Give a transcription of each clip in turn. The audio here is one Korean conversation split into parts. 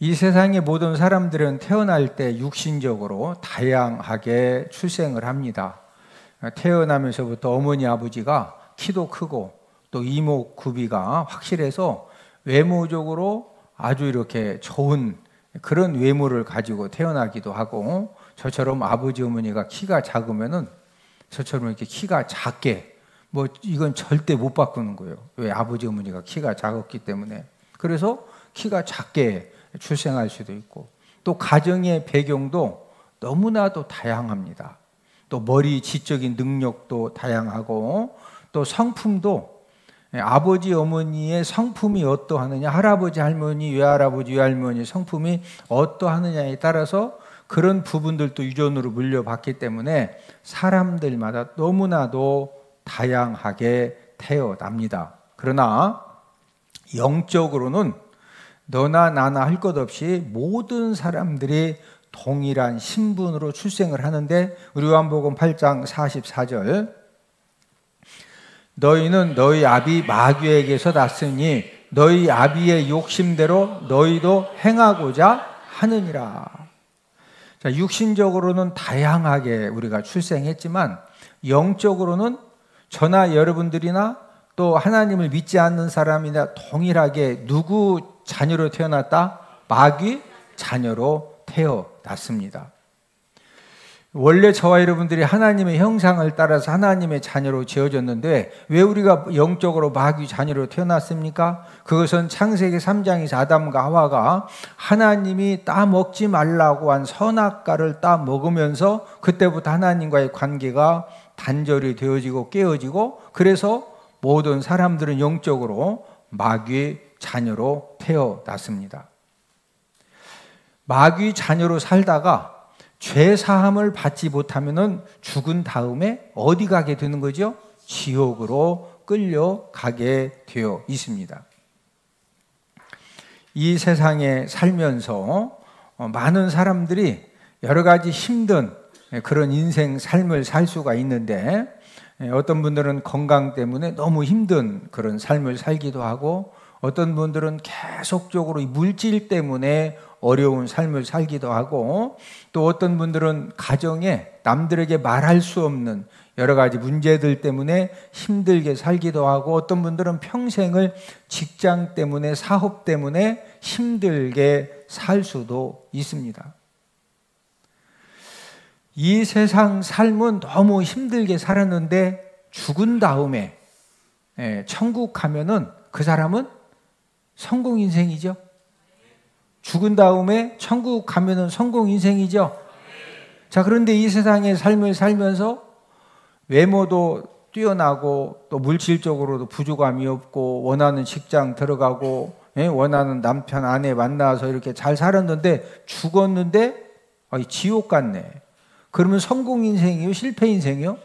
이 세상의 모든 사람들은 태어날 때 육신적으로 다양하게 출생을 합니다. 태어나면서부터 어머니 아버지가 키도 크고 또 이목구비가 확실해서 외모적으로 아주 이렇게 좋은 그런 외모를 가지고 태어나기도 하고, 저처럼 아버지 어머니가 키가 작으면은 저처럼 이렇게 키가 작게, 뭐 이건 절대 못 바꾸는 거예요. 왜? 아버지 어머니가 키가 작았기 때문에. 그래서 키가 작게 출생할 수도 있고, 또 가정의 배경도 너무나도 다양합니다. 또 머리 지적인 능력도 다양하고, 또 성품도 아버지 어머니의 성품이 어떠하느냐, 할아버지 할머니 외할아버지 외할머니 성품이 어떠하느냐에 따라서 그런 부분들도 유전으로 물려받기 때문에 사람들마다 너무나도 다양하게 태어납니다. 그러나 영적으로는 너나 나나 할 것 없이 모든 사람들이 동일한 신분으로 출생을 하는데, 우리 요한복음 8장 44절, 너희는 너희 아비 마귀에게서 났으니 너희 아비의 욕심대로 너희도 행하고자 하느니라. 자, 육신적으로는 다양하게 우리가 출생했지만 영적으로는 저나 여러분들이나 또 하나님을 믿지 않는 사람이나 동일하게 누구 자녀로 태어났다? 마귀 자녀로 태어났습니다. 원래 저와 여러분들이 하나님의 형상을 따라서 하나님의 자녀로 지어졌는데 왜 우리가 영적으로 마귀 자녀로 태어났습니까? 그것은 창세기 3장에서 아담과 하와가 하나님이 따먹지 말라고 한 선악과를 따먹으면서 그때부터 하나님과의 관계가 단절이 되어지고 깨어지고, 그래서 모든 사람들은 영적으로 마귀 자녀로 태어났습니다. 마귀 자녀로 살다가 죄 사함을 받지 못하면은 죽은 다음에 어디 가게 되는 거죠? 지옥으로 끌려가게 되어 있습니다. 이 세상에 살면서 많은 사람들이 여러 가지 힘든 그런 인생 삶을 살 수가 있는데, 어떤 분들은 건강 때문에 너무 힘든 그런 삶을 살기도 하고, 어떤 분들은 계속적으로 물질 때문에 어려운 삶을 살기도 하고, 또 어떤 분들은 가정에 남들에게 말할 수 없는 여러 가지 문제들 때문에 힘들게 살기도 하고, 어떤 분들은 평생을 직장 때문에 사업 때문에 힘들게 살 수도 있습니다. 이 세상 삶은 너무 힘들게 살았는데 죽은 다음에 천국 가면은 그 사람은 성공 인생이죠. 죽은 다음에 천국 가면은 성공 인생이죠. 자, 그런데 이 세상의 삶을 살면서 외모도 뛰어나고 또 물질적으로도 부족함이 없고 원하는 직장 들어가고 원하는 남편 아내 만나서 이렇게 잘 살았는데 죽었는데 지옥 갔네. 그러면 성공 인생이요? 실패 인생이요?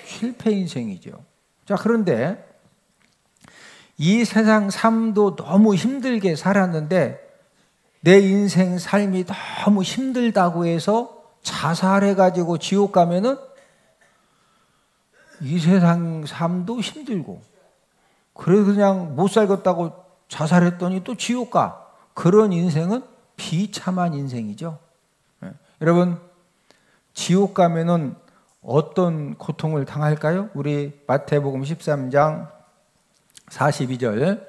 실패 인생이죠. 자, 그런데 이 세상 삶도 너무 힘들게 살았는데 내 인생 삶이 너무 힘들다고 해서 자살해가지고 지옥 가면은 이 세상 삶도 힘들고, 그래서 그냥 못 살겠다고 자살했더니 또 지옥 가. 그런 인생은 비참한 인생이죠. 여러분, 지옥 가면은 어떤 고통을 당할까요? 우리 마태복음 13장 42절,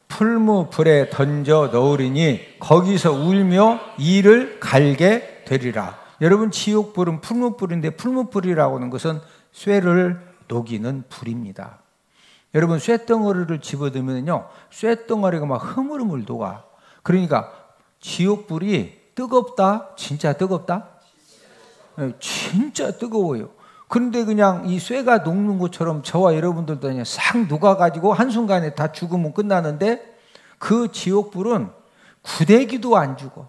풀무불에 던져 넣으리니 거기서 울며 이를 갈게 되리라. 여러분, 지옥불은 풀무불인데 풀무불이라고 하는 것은 쇠를 녹이는 불입니다. 여러분, 쇠덩어리를 집어넣으면요, 쇠덩어리가 막 흐물흐물 녹아. 그러니까 지옥불이 뜨겁다? 진짜 뜨겁다? 진짜 뜨거워요. 그런데 그냥 이 쇠가 녹는 것처럼 저와 여러분들도 그냥 싹 녹아가지고 한순간에 다 죽으면 끝나는데, 그 지옥불은 구데기도 안 죽어.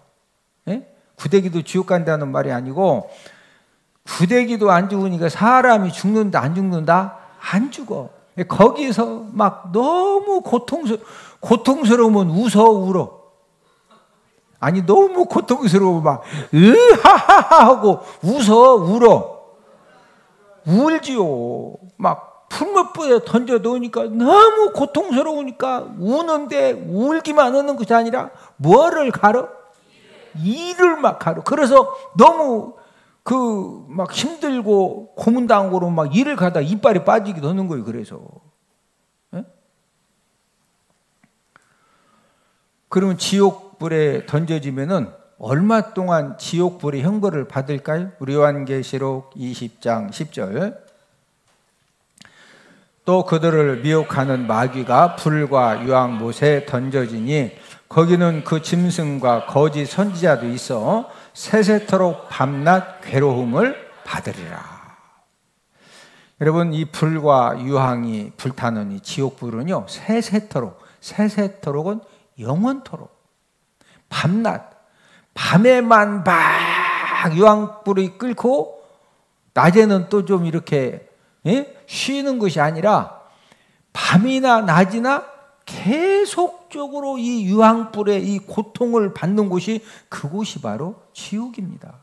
구데기도 지옥 간다는 말이 아니고, 구데기도 안 죽으니까 사람이 죽는다 안 죽는다? 안 죽어. 거기서 막 너무 고통스러우면 웃어 울어. 아니, 너무 고통스러워 막 으하하하 하고 웃어 울어. 울지요. 막 풀무불에 던져 놓으니까 너무 고통스러우니까 우는데, 울기만 하는 것이 아니라 뭐를 갈어? 일을 막 하러. 그래서 너무 막 힘들고 고문당하고 막 일을 가다 이빨이 빠지기도 하는 거예요. 그래서. 예? 그러면 지옥불에 던져지면은 얼마 동안 지옥불의 형벌을 받을까요? 우리 요한계시록 20장 10절. 또 그들을 미혹하는 마귀가 불과 유황못에 던져지니 거기는 그 짐승과 거짓 선지자도 있어 세세토록 밤낮 괴로움을 받으리라. 여러분, 이 불과 유황이 불타는 이 지옥불은요, 세세토록은 영원토록, 밤낮, 밤에만 막 유황불이 끓고 낮에는 또 좀 이렇게 쉬는 것이 아니라 밤이나 낮이나 계속적으로 이 유황불의 이 고통을 받는 곳이, 그곳이 바로 지옥입니다.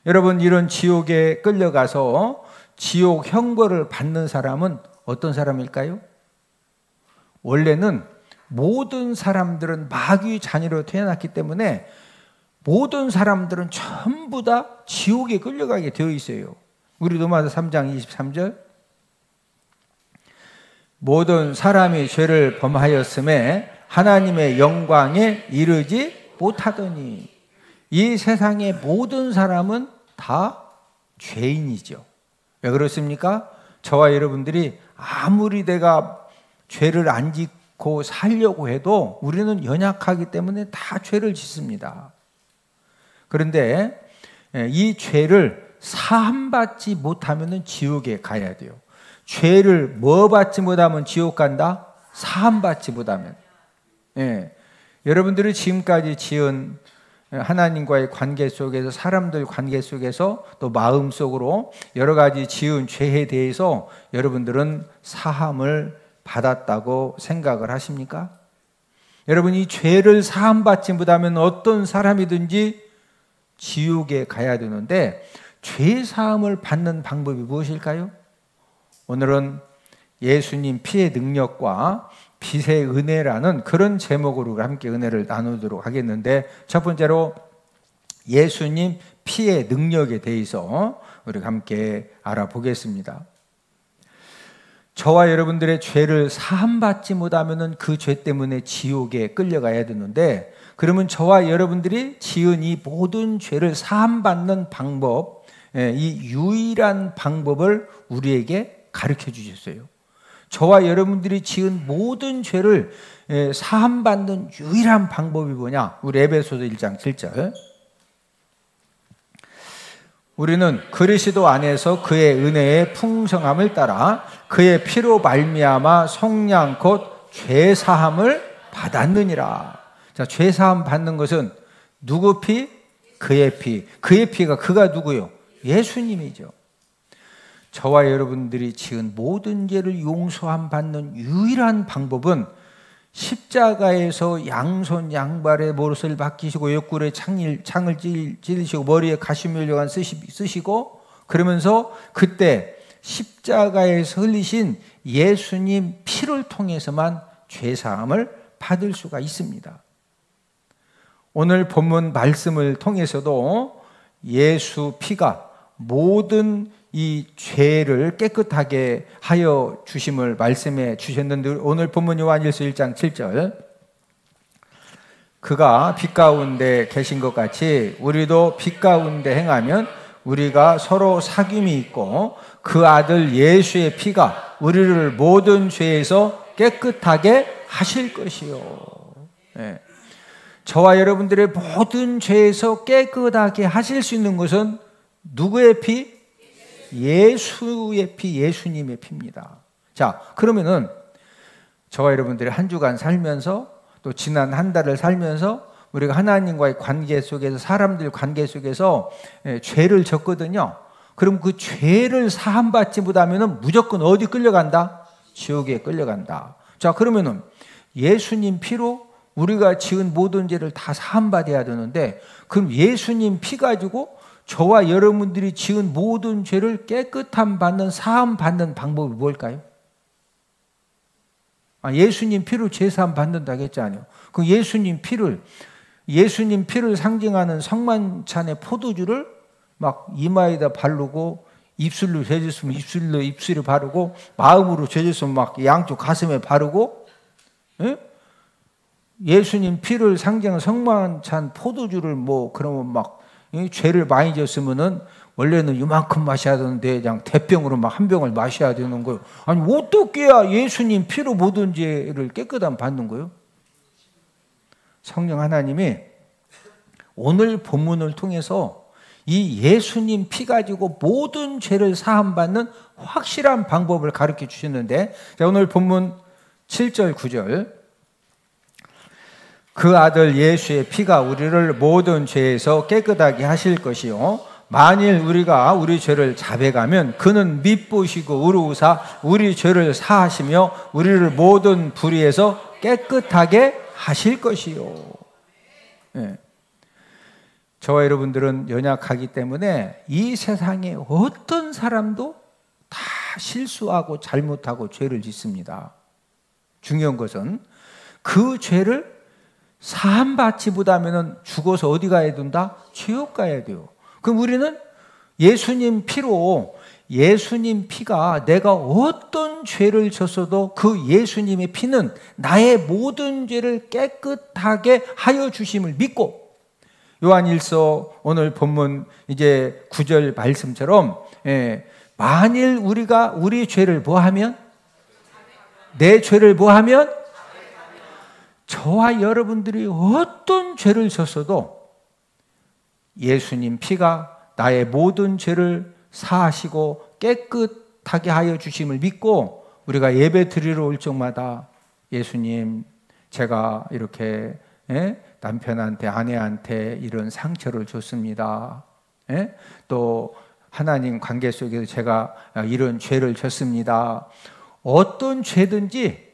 여러분, 이런 지옥에 끌려가서 지옥 형벌을 받는 사람은 어떤 사람일까요? 원래는 모든 사람들은 마귀의 자녀로 태어났기 때문에 모든 사람들은 전부 다 지옥에 끌려가게 되어 있어요. 우리 로마서 3장 23절. 모든 사람이 죄를 범하였음에 하나님의 영광에 이르지 못하더니. 이 세상의 모든 사람은 다 죄인이죠. 왜 그렇습니까? 저와 여러분들이 아무리 내가 죄를 안 짓고 살려고 해도 우리는 연약하기 때문에 다 죄를 짓습니다. 그런데 이 죄를 사함받지 못하면 지옥에 가야 돼요. 죄를 뭐 받지 못하면 지옥 간다? 사함받지 못하면. 여러분들이 지금까지 지은 하나님과의 관계 속에서, 사람들 관계 속에서, 또 마음속으로 여러 가지 지은 죄에 대해서 여러분들은 사함을 받았다고 생각을 하십니까? 여러분, 이 죄를 사함받지 못하면 어떤 사람이든지 지옥에 가야 되는데, 죄 사함을 받는 방법이 무엇일까요? 오늘은 예수님 피의 능력과 빛의 은혜라는 그런 제목으로 함께 은혜를 나누도록 하겠는데, 첫 번째로 예수님 피의 능력에 대해서 우리가 함께 알아보겠습니다. 저와 여러분들의 죄를 사함받지 못하면 그 죄 때문에 지옥에 끌려가야 되는데, 그러면 저와 여러분들이 지은 이 모든 죄를 사함받는 방법, 이 유일한 방법을 우리에게 가르쳐 주셨어요. 저와 여러분들이 지은 모든 죄를 사함받는 유일한 방법이 뭐냐? 우리 에베소서 1장 7절. 우리는 그리스도 안에서 그의 은혜의 풍성함을 따라 그의 피로 말미암아 속량 곧 죄사함을 받았느니라. 자, 죄사함 받는 것은 누구 피? 그의 피. 그의 피가, 그가 누구요? 예수님이죠. 저와 여러분들이 지은 모든 죄를 용서함 받는 유일한 방법은 십자가에서 양손 양발에 못을 박히시고 옆구리에 창을 찌르시고 머리에 가시면류관 쓰시고, 그러면서 그때 십자가에서 흘리신 예수님 피를 통해서만 죄사함을 받을 수가 있습니다. 오늘 본문 말씀을 통해서도 예수 피가 모든 이 죄를 깨끗하게 하여 주심을 말씀해 주셨는데, 오늘 본문 요한일서 1장 7절. 그가 빛 가운데 계신 것 같이 우리도 빛 가운데 행하면 우리가 서로 사귐이 있고 그 아들 예수의 피가 우리를 모든 죄에서 깨끗하게 하실 것이요. 저와 여러분들의 모든 죄에서 깨끗하게 하실 수 있는 것은 누구의 피? 예수의 피, 예수님의 피입니다. 자, 그러면은 저와 여러분들이 한 주간 살면서, 또 지난 한 달을 살면서 우리가 하나님과의 관계 속에서, 사람들 관계 속에서 죄를 졌거든요. 그럼 그 죄를 사함받지 못하면은 무조건 어디 끌려간다? 지옥에 끌려간다. 자, 그러면은 예수님 피로 우리가 지은 모든 죄를 다 사함받아야 되는데, 그럼 예수님 피 가지고 저와 여러분들이 지은 모든 죄를 깨끗함 받는, 사함 받는 방법이 뭘까요? 예수님 피로 죄 사함 받는다고 했잖아요. 그 예수님 피를 예수님 피를 상징하는 성만찬의 포도주를 막 이마에다 바르고 입술로 죄졌으면 입술에 바르고 마음으로 죄졌으면 막 양쪽 가슴에 바르고, 예? 예수님 피를 상징하는 성만찬 포도주를 그러면 막 죄를 많이 졌으면은 원래는 이만큼 마셔야 되는데 그냥 대병으로 막 한 병을 마셔야 되는 거예요. 아니 어떻게 해야 예수님 피로 모든 죄를 깨끗함 받는 거예요? 성령 하나님이 오늘 본문을 통해서 이 예수님 피 가지고 모든 죄를 사함받는 확실한 방법을 가르쳐 주셨는데, 자, 오늘 본문 7절 9절, 그 아들 예수의 피가 우리를 모든 죄에서 깨끗하게 하실 것이요 만일 우리가 우리 죄를 자백하면 그는 미쁘시고 의로우사 우리 죄를 사하시며 우리를 모든 불의에서 깨끗하게 하실 것이요. 네. 저와 여러분들은 연약하기 때문에 이 세상에 어떤 사람도 다 실수하고 잘못하고 죄를 짓습니다. 중요한 것은 그 죄를 사함받지 못하면 죽어서 어디 가야 된다? 지옥 가야 돼요. 그럼 우리는 예수님 피로, 예수님 피가 내가 어떤 죄를 졌어도 그 예수님의 피는 나의 모든 죄를 깨끗하게 하여 주심을 믿고, 요한일서 오늘 본문 이제 9절 말씀처럼, 만일 우리가 우리 죄를 뭐하면, 내 죄를 뭐하면, 저와 여러분들이 어떤 죄를 졌어도 예수님 피가 나의 모든 죄를 사하시고 깨끗하게 하여 주심을 믿고, 우리가 예배 드리러 올 적마다 예수님, 제가 이렇게 남편한테 아내한테 이런 상처를 줬습니다. 또 하나님 관계 속에서 제가 이런 죄를 졌습니다. 어떤 죄든지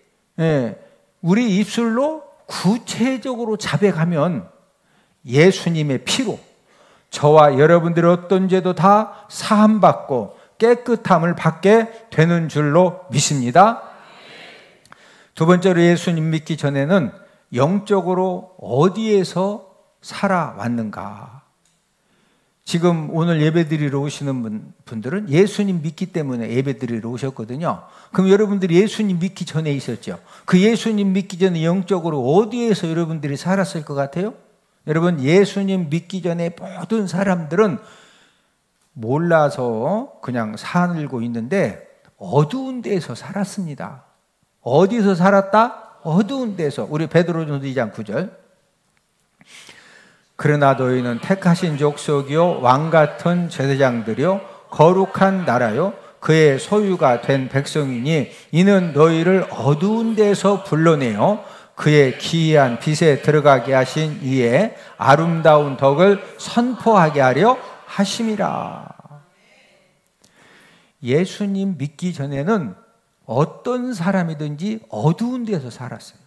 우리 입술로 구체적으로 자백하면 예수님의 피로 저와 여러분들의 어떤 죄도 다 사함받고 깨끗함을 받게 되는 줄로 믿습니다. 두 번째로 예수님 믿기 전에는 영적으로 어디에서 살아왔는가? 지금 오늘 예배드리러 오시는 분들은 예수님 믿기 때문에 예배드리러 오셨거든요. 그럼 여러분들이 예수님 믿기 전에 있었죠. 그 예수님 믿기 전에 영적으로 어디에서 여러분들이 살았을 것 같아요? 여러분, 예수님 믿기 전에 모든 사람들은 몰라서 그냥 살고 있는데 어두운 데에서 살았습니다. 어디서 살았다? 어두운 데서. 우리 베드로전서 2장 9절, 그러나 너희는 택하신 족속이요 왕같은 제사장들이요 거룩한 나라요 그의 소유가 된 백성이니 이는 너희를 어두운 데서 불러내어 그의 기이한 빛에 들어가게 하신 이의 아름다운 덕을 선포하게 하려 하심이라. 예수님 믿기 전에는 어떤 사람이든지 어두운 데서 살았어요.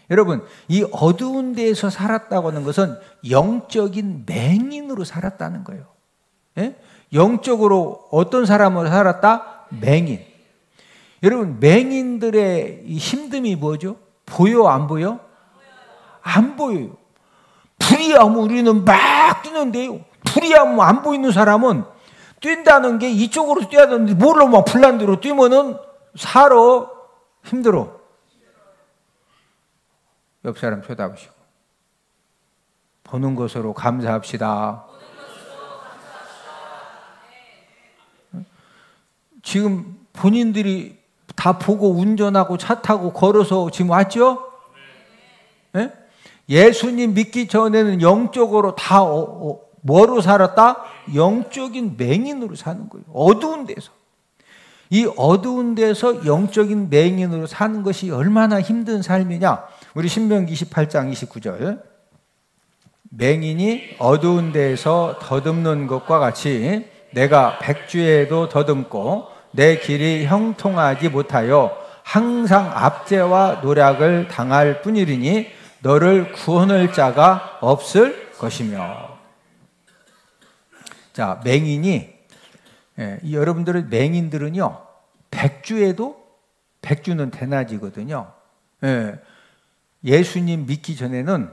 여러분, 이 어두운 데에서 살았다고 하는 것은 영적인 맹인으로 살았다는 거예요. 영적으로 어떤 사람으로 살았다? 맹인. 여러분, 맹인들의 이 힘듦이 뭐죠? 보여, 안 보여? 안 보여요. 불이하면 우리는 막 뛰는데요. 불이하면 안 보이는 사람은 뛴다는 게 이쪽으로 뛰어야 되는데 뭘로 막 불난대로 뛰면은 살아 힘들어. 옆 사람 쳐다보시고 보는 것으로 감사합시다. 지금 본인들이 다 보고 운전하고 차 타고 걸어서 지금 왔죠? 네? 예수님 믿기 전에는 영적으로 다 뭐로 살았다? 영적인 맹인으로 사는 거예요. 어두운 데서. 이 어두운 데서 영적인 맹인으로 사는 것이 얼마나 힘든 삶이냐? 우리 신명기 28장 29절, 맹인이 어두운 데에서 더듬는 것과 같이 내가 백주에도 더듬고 내 길이 형통하지 못하여 항상 압제와 노략을 당할 뿐이리니 너를 구원할 자가 없을 것이며. 자, 맹인이, 여러분들은 맹인들은요, 백주에도, 백주는 대낮이거든요. 예수님 믿기 전에는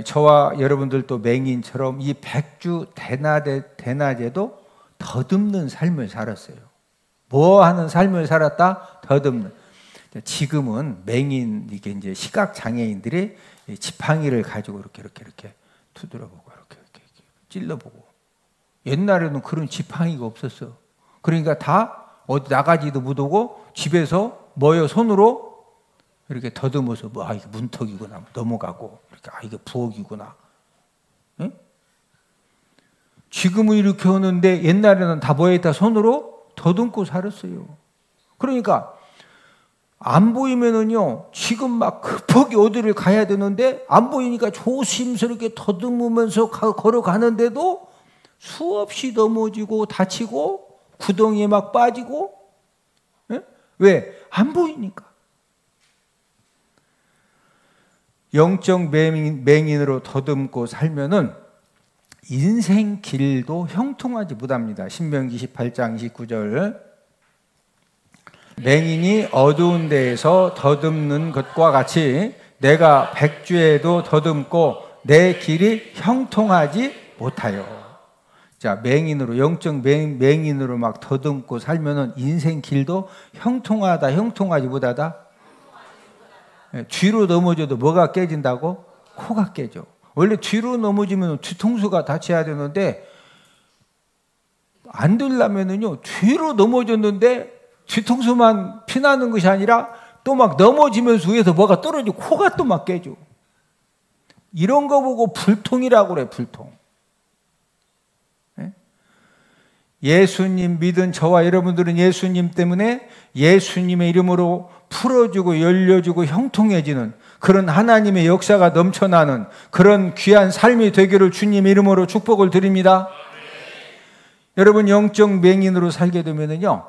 저와 여러분들도 맹인처럼 이 백주 대낮에도 더듬는 삶을 살았어요. 뭐 하는 삶을 살았다? 더듬는. 지금은 맹인, 이게 이제 시각 장애인들이 지팡이를 가지고 이렇게 두드려보고 이렇게 찔러보고. 옛날에는 그런 지팡이가 없었어. 그러니까 다 어디 나가지도 못하고 집에서 뭐요 손으로 이렇게 더듬어서 뭐 이게 문턱이구나 넘어가고 이렇게 이게 부엌이구나. 응? 지금은 이렇게 하는데 옛날에는 다 뭐에다 손으로 더듬고 살았어요. 그러니까 안 보이면은요, 지금 막 급하게 어디를 가야 되는데 안 보이니까 조심스럽게 더듬으면서 걸어가는데도 수없이 넘어지고 다치고 구덩이에 막 빠지고. 예? 왜? 안 보이니까. 영적 맹인으로 더듬고 살면은 인생 길도 형통하지 못합니다. 신명기 18장 29절. 맹인이 어두운 데에서 더듬는 것과 같이 내가 백주에도 더듬고 내 길이 형통하지 못하여. 자, 맹인으로, 영적 맹인으로 막 더듬고 살면은 인생 길도 형통하지 못하다. 뒤로 넘어져도 뭐가 깨진다고? 코가 깨져. 원래 뒤로 넘어지면 뒤통수가 다쳐야 되는데 안 되려면은요, 뒤로 넘어졌는데 뒤통수만 피나는 것이 아니라 또 막 넘어지면서 위에서 뭐가 떨어지고 코가 또 막 깨져. 이런 거 보고 불통이라고 그래, 불통. 예수님 믿은 저와 여러분들은 예수님 때문에 예수님의 이름으로 풀어주고 열려주고 형통해지는 그런 하나님의 역사가 넘쳐나는 그런 귀한 삶이 되기를 주님의 이름으로 축복을 드립니다. 여러분, 영적 맹인으로 살게 되면은요,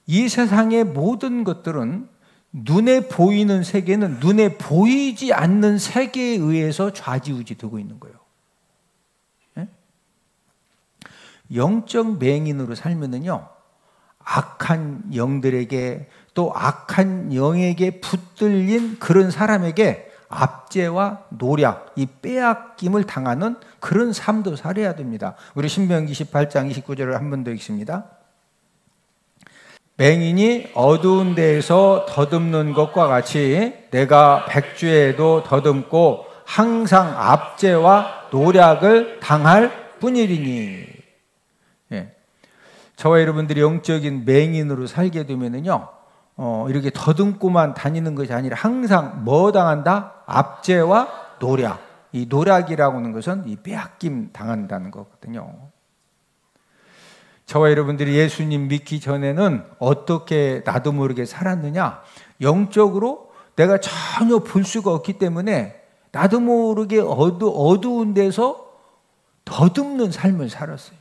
이 세상의 모든 것들은 눈에 보이는 세계는 눈에 보이지 않는 세계에 의해서 좌지우지 되고 있는 거예요. 예? 영적 맹인으로 살면은요, 악한 영들에게 또 악한 영에게 붙들린 그런 사람에게 압제와 노략, 이 빼앗김을 당하는 그런 삶도 살아야 됩니다. 우리 신명기 18장 29절을 한 번 더 읽습니다. 맹인이 어두운 데에서 더듬는 것과 같이 내가 백주에도 더듬고 항상 압제와 노략을 당할 뿐이리니. 예. 저와 여러분들이 영적인 맹인으로 살게 되면은요, 이렇게 더듬고만 다니는 것이 아니라 항상 뭐 당한다? 압제와 노략. 이 노략이라고 하는 것은 이 빼앗김 당한다는 거거든요. 저와 여러분들이 예수님 믿기 전에는 어떻게 나도 모르게 살았느냐? 영적으로 내가 전혀 볼 수가 없기 때문에 나도 모르게 어두운 데서 더듬는 삶을 살았어요.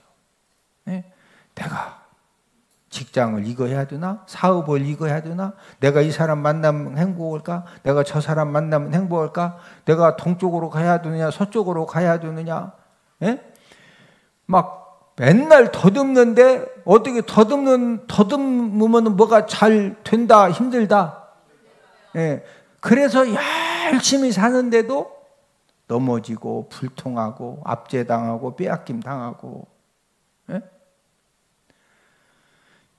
네? 내가 직장을 이거 해야 되나? 사업을 이거 해야 되나? 내가 이 사람 만나면 행복할까? 내가 저 사람 만나면 행복할까? 내가 동쪽으로 가야 되느냐? 서쪽으로 가야 되느냐? 네? 막 맨날 더듬는데 어떻게 더듬으면 뭐가 잘 된다, 힘들다. 예. 그래서 열심히 사는데도 넘어지고 불통하고 압제당하고 빼앗김 당하고. 예?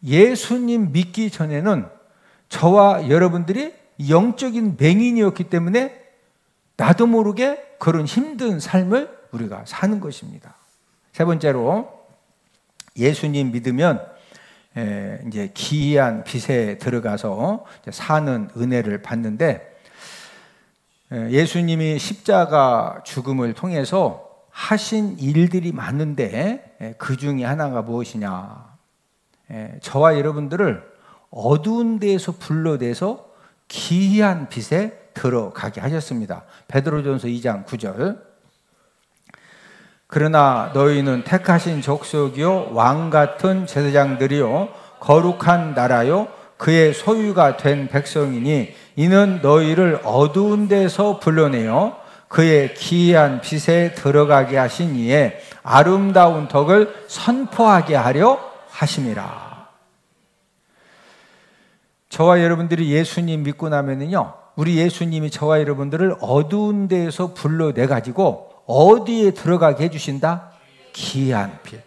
예수님 믿기 전에는 저와 여러분들이 영적인 맹인이었기 때문에 나도 모르게 그런 힘든 삶을 우리가 사는 것입니다. 세 번째로, 예수님 믿으면 이제 기이한 빛에 들어가서 사는 은혜를 받는데, 예수님이 십자가 죽음을 통해서 하신 일들이 많은데 그 중에 하나가 무엇이냐? 저와 여러분들을 어두운 데에서 불러내서 기이한 빛에 들어가게 하셨습니다. 베드로전서 2장 9절. 그러나 너희는 택하신 족속이요 왕 같은 제사장들이요 거룩한 나라요 그의 소유가 된 백성이니 이는 너희를 어두운 데서 불러내어 그의 기이한 빛에 들어가게 하신 이에 아름다운 덕을 선포하게 하려 하심이라. 저와 여러분들이 예수님 믿고 나면은요, 우리 예수님이 저와 여러분들을 어두운 데에서 불러내가지고 어디에 들어가게 해주신다? 귀한 빛.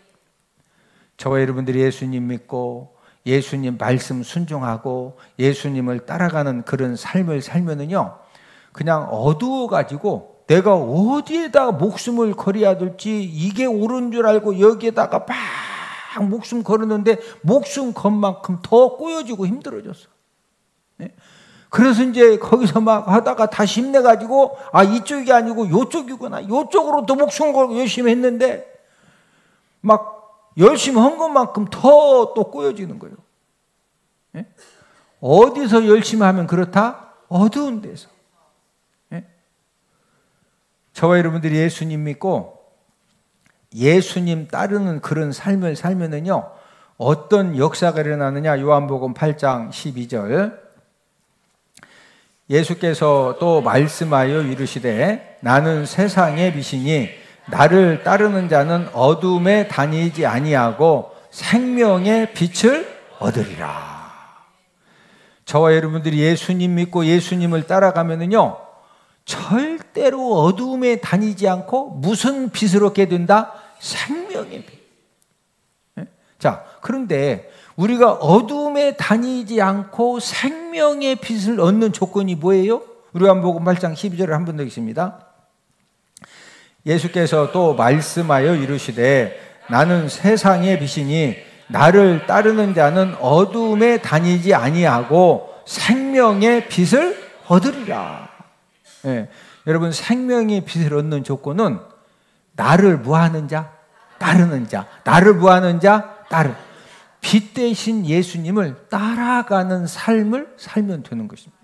저와 여러분들이 예수님 믿고 예수님 말씀 순종하고 예수님을 따라가는 그런 삶을 살면은요, 그냥 어두워가지고 내가 어디에다가 목숨을 걸어야 될지, 이게 옳은 줄 알고 여기에다가 막 목숨 걸었는데 목숨 건 만큼 더 꼬여지고 힘들어졌어. 네? 그래서 이제 거기서 막 하다가 다시 힘내가지고, 아, 이쪽이 아니고 이쪽이구나, 이쪽으로 또 목숨 걸고 열심히 했는데 막 열심히 한 것만큼 더 또 꼬여지는 거예요. 네? 어디서 열심히 하면 그렇다? 어두운 데서. 네? 저와 여러분들이 예수님 믿고 예수님 따르는 그런 삶을 살면은요, 어떤 역사가 일어나느냐? 요한복음 8장 12절. 예수께서 또 말씀하여 이르시되 나는 세상의 빛이니 나를 따르는 자는 어둠에 다니지 아니하고 생명의 빛을 얻으리라. 저와 여러분들이 예수님 믿고 예수님을 따라가면은요, 절대로 어둠에 다니지 않고 무슨 빛을 얻게 된다? 생명의 빛. 자, 그런데 우리가 어둠에 다니지 않고 생명의 빛을 얻는 조건이 뭐예요? 요한복음 8장 12절을 한 번 더 읽습니다. 예수께서 또 말씀하여 이르시되 나는 세상의 빛이니 나를 따르는 자는 어둠에 다니지 아니하고 생명의 빛을 얻으리라. 네. 여러분, 생명의 빛을 얻는 조건은 나를 무하는 자, 따르는 자, 나를 무하는 자, 따르는 빛 대신 예수님을 따라가는 삶을 살면 되는 것입니다.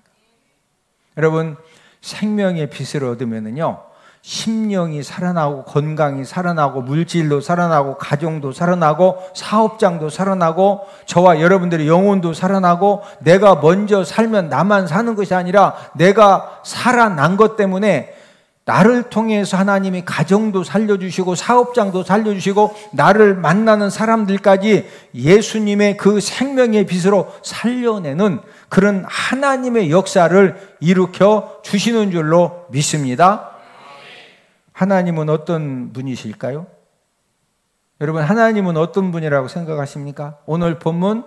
여러분, 생명의 빛을 얻으면은요, 심령이 살아나고 건강이 살아나고 물질도 살아나고 가정도 살아나고 사업장도 살아나고 저와 여러분들의 영혼도 살아나고, 내가 먼저 살면 나만 사는 것이 아니라 내가 살아난 것 때문에 나를 통해서 하나님이 가정도 살려주시고 사업장도 살려주시고 나를 만나는 사람들까지 예수님의 그 생명의 빛으로 살려내는 그런 하나님의 역사를 일으켜 주시는 줄로 믿습니다. 하나님은 어떤 분이실까요? 여러분, 하나님은 어떤 분이라고 생각하십니까? 오늘 본문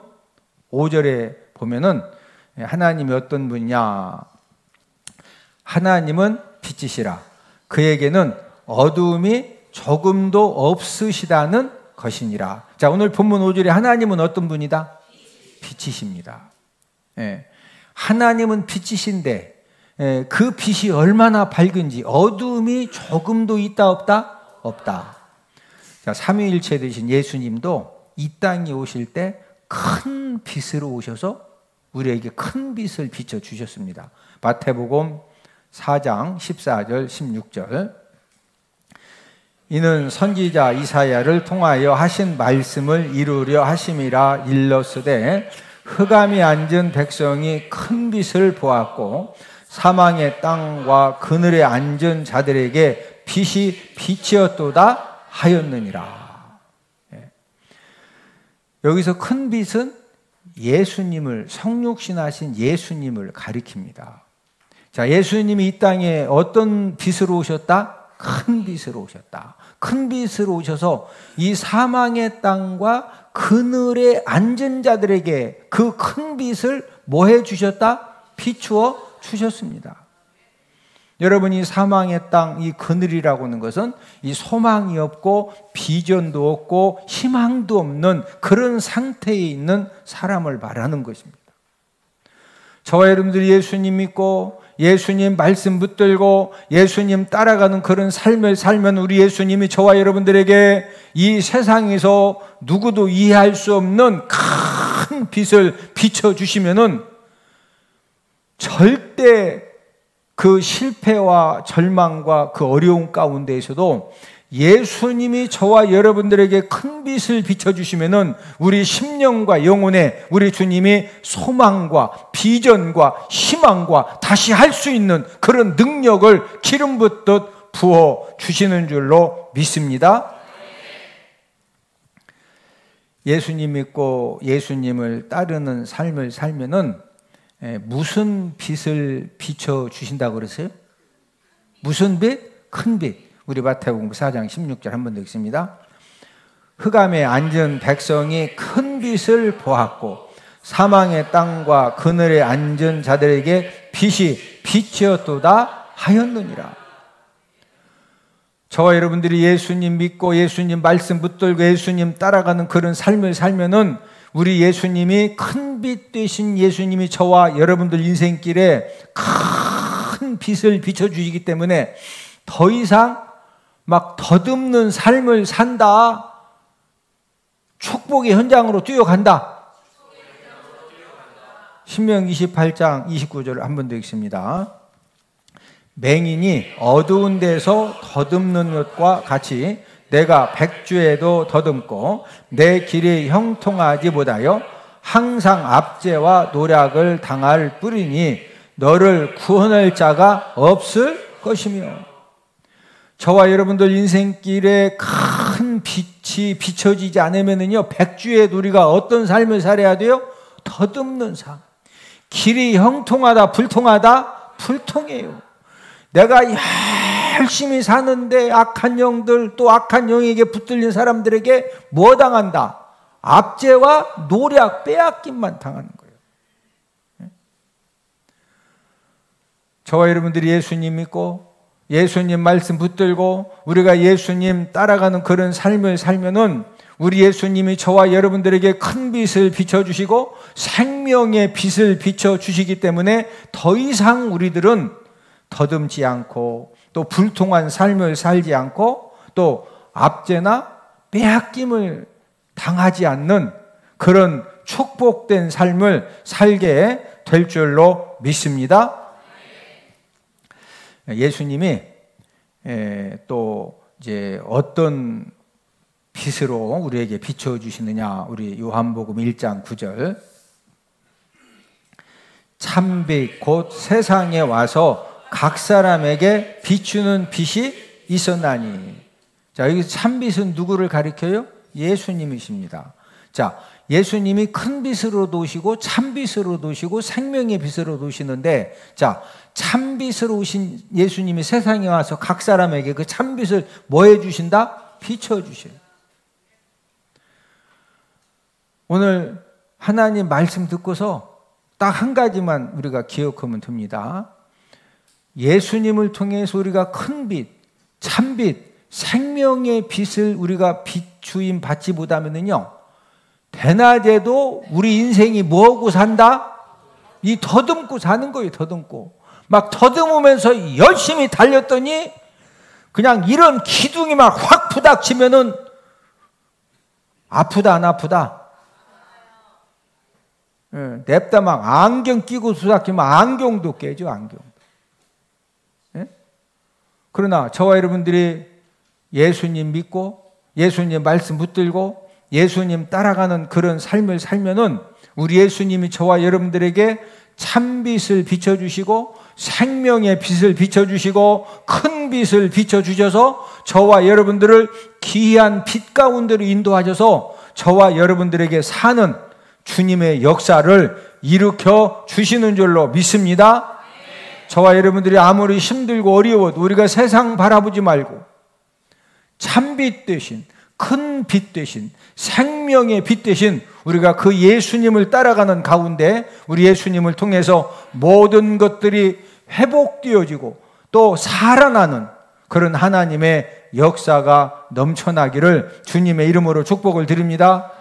5절에 보면은 하나님이 어떤 분이냐? 하나님은 빛이시라. 그에게는 어두움이 조금도 없으시다는 것이니라. 자, 오늘 본문 5절에 하나님은 어떤 분이다? 빛이십니다. 예. 하나님은 빛이신데 그 빛이 얼마나 밝은지, 어두움이 조금도 있다 없다? 없다. 자, 삼위일체 되신 예수님도 이 땅에 오실 때 큰 빛으로 오셔서 우리에게 큰 빛을 비춰 주셨습니다. 마태복음 4장 14절 16절. 이는 선지자 이사야를 통하여 하신 말씀을 이루려 하심이라. 일렀으되 흑암이 앉은 백성이 큰 빛을 보았고 사망의 땅과 그늘에 앉은 자들에게 빛이 비치었도다 하였느니라. 여기서 큰 빛은 예수님을, 성육신하신 예수님을 가리킵니다. 자, 예수님이 이 땅에 어떤 빛으로 오셨다? 큰 빛으로 오셨다. 큰 빛으로 오셔서 이 사망의 땅과 그늘에 앉은 자들에게 그 큰 빛을 뭐 해 주셨다? 비추어 주셨습니다. 여러분, 이 사망의 땅, 이 그늘이라고 하는 것은 이 소망이 없고 비전도 없고 희망도 없는 그런 상태에 있는 사람을 말하는 것입니다. 저와 여러분들이 예수님 믿고 예수님 말씀 붙들고 예수님 따라가는 그런 삶을 살면 우리 예수님이 저와 여러분들에게 이 세상에서 누구도 이해할 수 없는 큰 빛을 비춰주시면은 절대 그 실패와 절망과 그 어려움 가운데에서도 예수님이 저와 여러분들에게 큰 빛을 비춰주시면은 우리 심령과 영혼에 우리 주님이 소망과 비전과 희망과 다시 할 수 있는 그런 능력을 기름 붓듯 부어 주시는 줄로 믿습니다. 예수님 믿고 예수님을 따르는 삶을 살면은 무슨 빛을 비춰주신다고 그러세요? 무슨 빛? 큰 빛. 우리 마태복음 4장 16절 한 번 더 읽습니다. 흑암에 앉은 백성이 큰 빛을 보았고 사망의 땅과 그늘에 앉은 자들에게 빛이 비치었도다 하였느니라. 저와 여러분들이 예수님 믿고 예수님 말씀 붙들고 예수님 따라가는 그런 삶을 살면은 우리 예수님이 큰 빛 되신 예수님이 저와 여러분들 인생길에 큰 빛을 비춰주시기 때문에 더 이상 막 더듬는 삶을 산다. 축복의 현장으로 뛰어간다. 신명기 28장 29절을 한 번 더 읽습니다. 맹인이 어두운 데서 더듬는 것과 같이 내가 백주에도 더듬고 내 길이 형통하지 못하여 항상 압제와 노략을 당할 뿐이니 너를 구원할 자가 없을 것이며. 저와 여러분들 인생길에 큰 빛이 비춰지지 않으면요 백주의 우리가 어떤 삶을 살아야 돼요? 더듬는 삶. 길이 형통하다 불통하다? 불통해요. 내가 열심히 사는데 악한 영들 또 악한 영에게 붙들린 사람들에게 뭐 당한다? 압제와 노략 빼앗김만 당하는 거예요. 저와 여러분들이 예수님 믿고 예수님 말씀 붙들고 우리가 예수님 따라가는 그런 삶을 살면은 우리 예수님이 저와 여러분들에게 큰 빛을 비춰주시고 생명의 빛을 비춰주시기 때문에 더 이상 우리들은 더듬지 않고 또 불통한 삶을 살지 않고 또 압제나 빼앗김을 당하지 않는 그런 축복된 삶을 살게 될 줄로 믿습니다. 예수님이 또 이제 어떤 빛으로 우리에게 비춰주시느냐, 우리 요한복음 1장 9절 참빛 곧 세상에 와서 각 사람에게 비추는 빛이 있었나니. 자, 여기 참빛은 누구를 가리켜요? 예수님이십니다. 자, 예수님이 큰 빛으로 도시고 참빛으로 도시고 생명의 빛으로 도시는데, 자, 참빛으로 오신 예수님이 세상에 와서 각 사람에게 그 참빛을 뭐 해주신다? 비춰주셔요. 오늘 하나님 말씀 듣고서 딱 한 가지만 우리가 기억하면 됩니다. 예수님을 통해서 우리가 큰 빛, 참빛, 생명의 빛을 우리가 비추임 받지 못하면요 대낮에도 우리 인생이 뭐하고 산다? 이 더듬고 사는 거예요. 더듬고 막 더듬으면서 열심히 달렸더니 그냥 이런 기둥이 막 확 부닥치면은 아프다 안 아프다? 냅다 막 안경 끼고 부닥치면 안경도 깨죠. 안경. 그러나 저와 여러분들이 예수님 믿고 예수님 말씀 붙들고 예수님 따라가는 그런 삶을 살면은 우리 예수님이 저와 여러분들에게 참빛을 비춰주시고 생명의 빛을 비춰주시고 큰 빛을 비춰주셔서 저와 여러분들을 기이한 빛 가운데로 인도하셔서 저와 여러분들에게 사는 주님의 역사를 일으켜 주시는 줄로 믿습니다. 저와 여러분들이 아무리 힘들고 어려워도 우리가 세상 바라보지 말고 참빛 대신 큰 빛 대신 생명의 빛 대신 우리가 그 예수님을 따라가는 가운데 우리 예수님을 통해서 모든 것들이 회복되어지고 또 살아나는 그런 하나님의 역사가 넘쳐나기를 주님의 이름으로 축복을 드립니다.